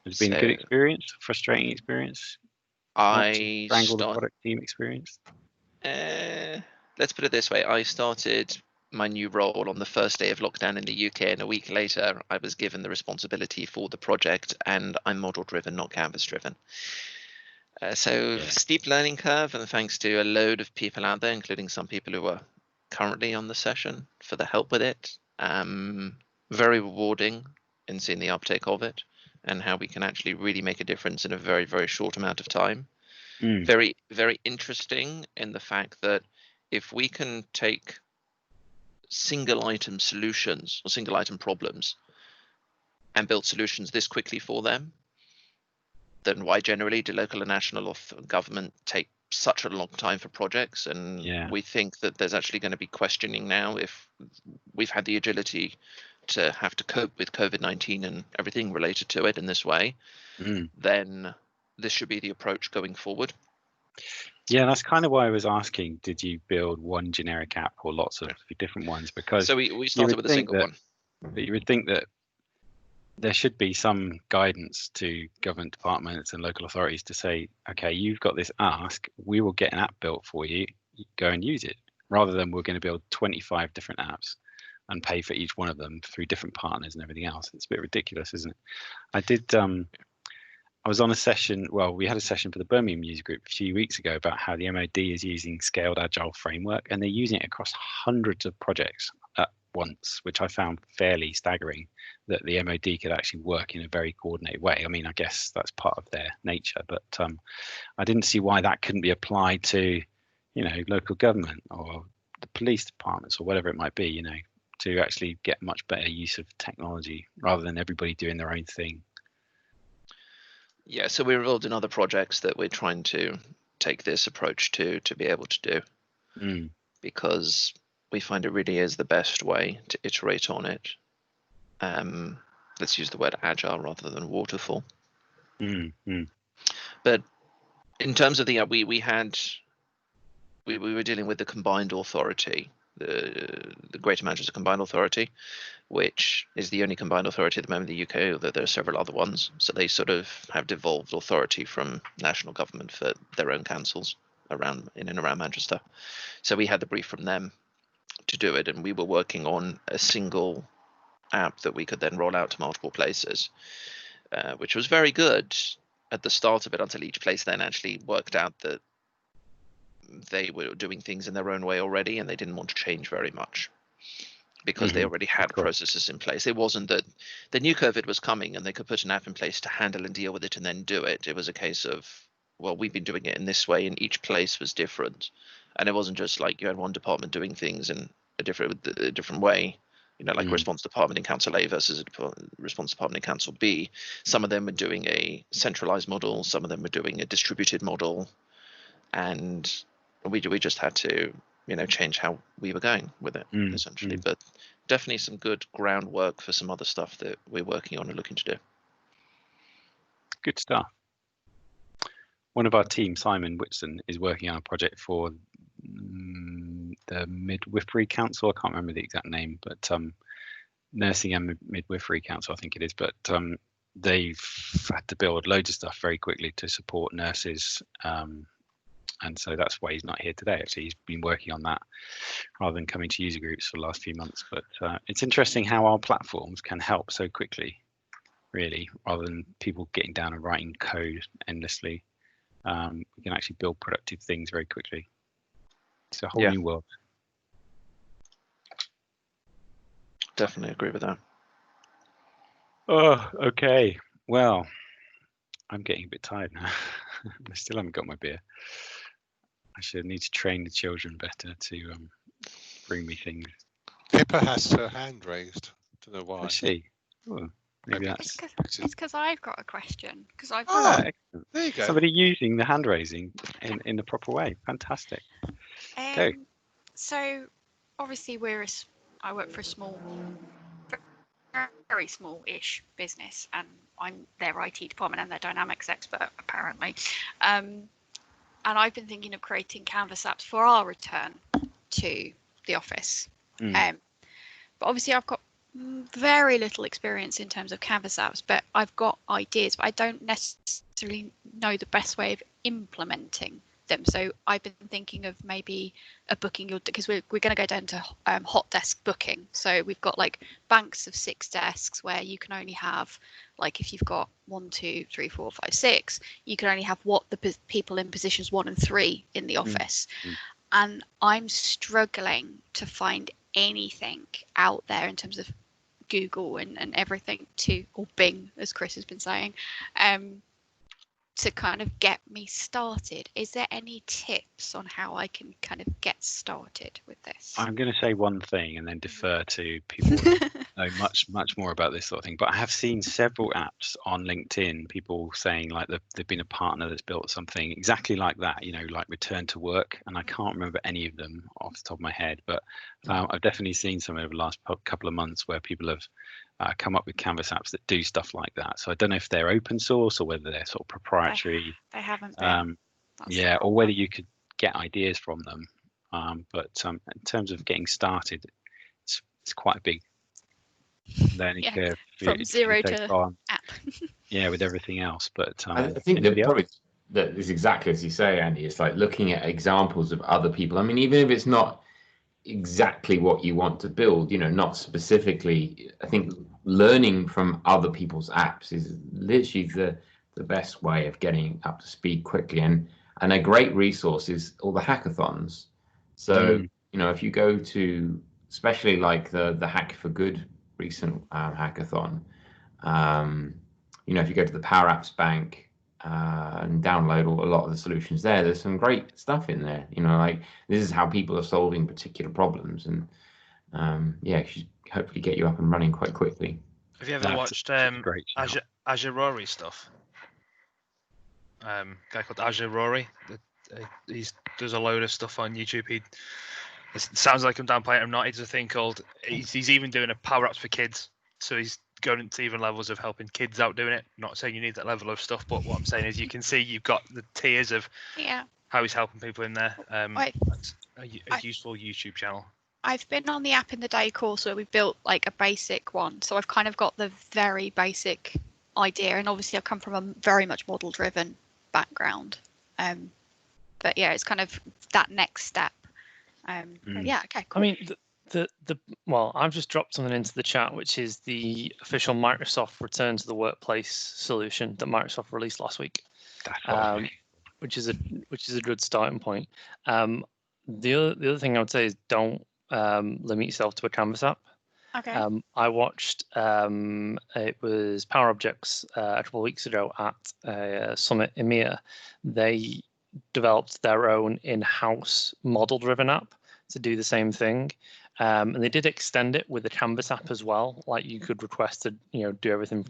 Has it been a good experience? Frustrating experience? I strangle the product team experience. Let's put it this way: I started my new role on the first day of lockdown in the UK, and a week later, I was given the responsibility for the project, and I'm model-driven, not canvas-driven. Steep learning curve, and thanks to a load of people out there, including some people who are currently on the session, for the help with it. Very rewarding in seeing the uptake of it and how we can actually really make a difference in a very, very short amount of time. Very, very interesting in the fact that if we can take single item solutions or single item problems and build solutions this quickly for them, then why generally do local and national government take such a long time for projects? And we think that there's actually going to be questioning now if we've had the agility to have to cope with COVID-19 and everything related to it in this way, then this should be the approach going forward. Yeah, that's kind of why I was asking, did you build one generic app or lots of different ones? Because so we started with a single one. But you would think that there should be some guidance to government departments and local authorities to say, okay, you've got this ask, we will get an app built for you, go and use it, rather than we're going to build 25 different apps. and pay for each one of them through different partners and everything else. It's a bit ridiculous, isn't it? I was on a session, well, we had a session for the Birmingham user group a few weeks ago about how the MOD is using scaled agile framework, and they're using it across hundreds of projects at once, which I found fairly staggering, that the MOD could actually work in a very coordinated way. I mean, I guess that's part of their nature, but I didn't see why that couldn't be applied to, local government or the police departments or whatever it might be, to actually get much better use of technology rather than everybody doing their own thing. Yeah, so we're involved in other projects that we're trying to take this approach to be able to do, because we find it really is the best way to iterate on it. Let's use the word agile rather than waterfall. But in terms of the we were dealing with the combined authority, the Greater Manchester Combined Authority, which is the only combined authority at the moment in the UK, although there are several other ones. So they sort of have devolved authority from national government for their own councils in and around Manchester. So we had the brief from them to do it, and we were working on a single app that we could then roll out to multiple places, which was very good at the start of it, until each place then actually worked out that they were doing things in their own way already, and they didn't want to change very much because they already had processes in place. It wasn't that the new COVID was coming and they could put an app in place to handle and deal with it and then do it. It was a case of, well, we've been doing it in this way, and each place was different. And it wasn't just like you had one department doing things in a different way, like response department in Council A versus a response department in Council B. Some of them were doing a centralized model, some of them were doing a distributed model, and we just had to change how we were going with it, essentially. But definitely some good groundwork for some other stuff that we're working on and looking to do. Good stuff. One of our team, Simon Whitson, is working on a project for the Midwifery Council. I can't remember the exact name, but Nursing and Midwifery Council, I think it is. But they've had to build loads of stuff very quickly to support nurses. And so that's why he's not here today. Actually, he's been working on that rather than coming to user groups for the last few months. But it's interesting how our platforms can help so quickly, really, rather than people getting down and writing code endlessly. We can actually build productive things very quickly. It's a whole new world. Definitely agree with that. Oh, okay. Well, I'm getting a bit tired now. I still haven't got my beer. I should need to train the children better to bring me things. Pippa has her hand raised. Don't know why. Let's see. Oh, maybe that's. It's because I've got a question. Because I've got there you go. Somebody using the hand raising in the proper way. Fantastic. Go. So, obviously, I work for a small, very small-ish business, and I'm their IT department and their Dynamics expert, apparently. And I've been thinking of creating Canvas apps for our return to the office. But obviously I've got very little experience in terms of Canvas apps, but I've got ideas, but I don't necessarily know the best way of implementing them. So I've been thinking of maybe a booking, because we're going to go down to hot desk booking. So we've got like banks of 6 desks where you can only have, like, if you've got 1, 2, 3, 4, 5, 6, you can only have the people in positions 1 and 3 in the office. And I'm struggling to find anything out there in terms of Google and everything or Bing, as Chris has been saying, to kind of get me started. Is there any tips on how I can kind of get started with this? I'm going to say one thing and then defer to people who know much more about this sort of thing. But I have seen several apps on LinkedIn, people saying like they've been a partner that's built something exactly like that, like Return to Work. And I can't remember any of them off the top of my head, but I've definitely seen some over the last couple of months where people have come up with Canvas apps that do stuff like that. So I don't know if they're open source or whether they're sort of proprietary. They haven't been. Or whether you could get ideas from them. But in terms of getting started, it's quite a big learning curve from zero to app. With everything else. But I think that probably that is exactly as you say, Andy. It's like looking at examples of other people. I mean, even if it's not exactly what you want to build, not specifically. I think learning from other people's apps is literally the best way of getting up to speed quickly. And a great resource is all the hackathons. So, if you go to, especially like the Hack for Good recent hackathon, if you go to the Power Apps Bank and download a lot of the solutions there's some great stuff in there. Like this is how people are solving particular problems, and it should hopefully get you up and running quite quickly. Have you ever watched Azure Rory stuff? Guy called Azure Rory. He does a load of stuff on YouTube. It sounds like I'm downplaying. I'm not. He does a thing called. He's even doing a Power Apps for Kids. So he's going into even levels of helping kids out doing it. Not saying you need that level of stuff, but what I'm saying is you can see you've got the tiers of how he's helping people in there. That's a useful YouTube channel. I've been on the App in the Day course where we built like a basic one. So I've kind of got the very basic idea. And obviously I come from a very much model driven background. But yeah, it's kind of that next step. Yeah, okay, cool. I mean, well, I've just dropped something into the chat, which is the official Microsoft Return to the Workplace solution that Microsoft released last week, which is a good starting point. The other thing I would say is don't limit yourself to a Canvas app. Okay. I watched it was Power Objects a couple of weeks ago at Summit EMEA. They developed their own in-house model-driven app to do the same thing. And they did extend it with a Canvas app as well. Like you could request to, do everything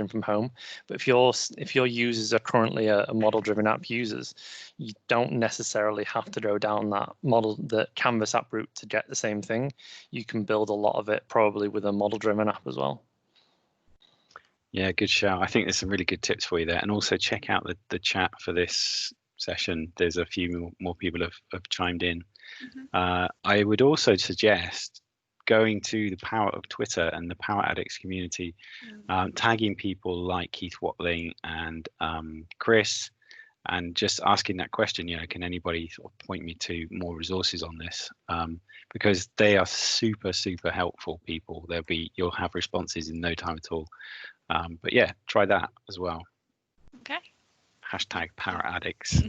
from home. But if your users are currently a model-driven app users, you don't necessarily have to go down the Canvas app route to get the same thing. You can build a lot of it probably with a model-driven app as well. Yeah, good shout. I think there's some really good tips for you there. And also check out the chat for this session. There's a few more people have chimed in. I would also suggest going to the power of Twitter and the Power Addicts community, tagging people like Keith Watling and Chris, and just asking that question, can anybody sort of point me to more resources on this? Because they are super, super helpful people. You'll have responses in no time at all. But yeah, try that as well. Okay. Hashtag Power Addicts.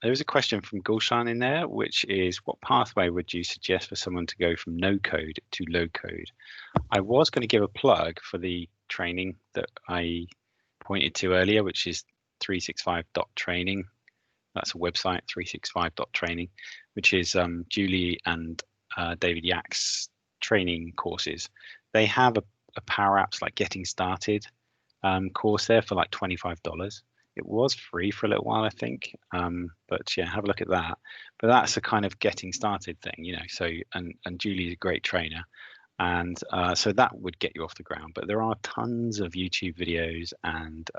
There is a question from Gulshan in there, which is, what pathway would you suggest for someone to go from no code to low code? I was going to give a plug for the training that I pointed to earlier, which is 365.training. That's a website, 365.training, which is Julie and David Yak's training courses. They have a Power Apps like Getting Started course there for like $25. It was free for a little while, I think, but yeah, have a look at that. But that's a kind of getting started thing, So and Julie's a great trainer, and so that would get you off the ground. But there are tons of YouTube videos and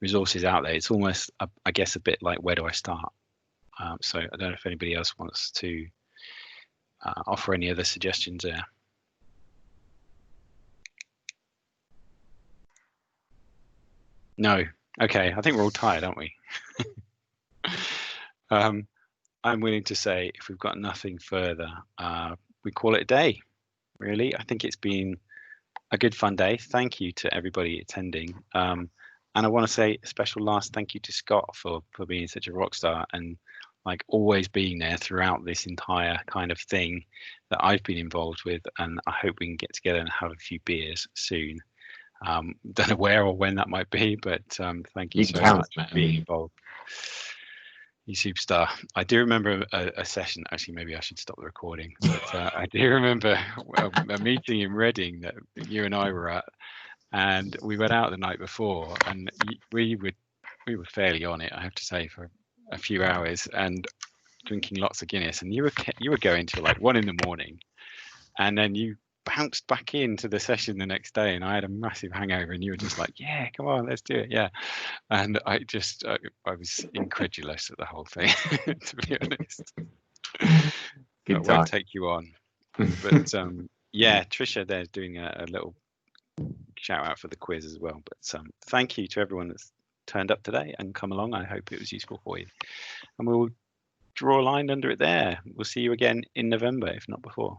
resources out there. It's almost, I guess, a bit like where do I start? So I don't know if anybody else wants to offer any other suggestions there. No. Okay, I think we're all tired, aren't we? I'm willing to say if we've got nothing further, we call it a day, really. I think it's been a good fun day. Thank you to everybody attending. And I want to say a special last thank you to Scott for being such a rock star and like always being there throughout this entire kind of thing that I've been involved with. And I hope we can get together and have a few beers soon. Don't know where or when that might be, but thank you so much for being involved. You superstar. I do remember a session, actually maybe I should stop the recording, but I do remember a meeting in Reading that you and I were at, and we went out the night before, and we were fairly on it, I have to say, for a few hours and drinking lots of Guinness, and you were going till like 1 a.m, and then you bounced back into the session the next day, and I had a massive hangover, and you were just like, yeah, come on, let's do it. Yeah. And I was incredulous at the whole thing, to be honest. I won't take you on. But yeah, Trisha there's doing a little shout out for the quiz as well. But thank you to everyone that's turned up today and come along. I hope it was useful for you. And we'll draw a line under it there. We'll see you again in November, if not before.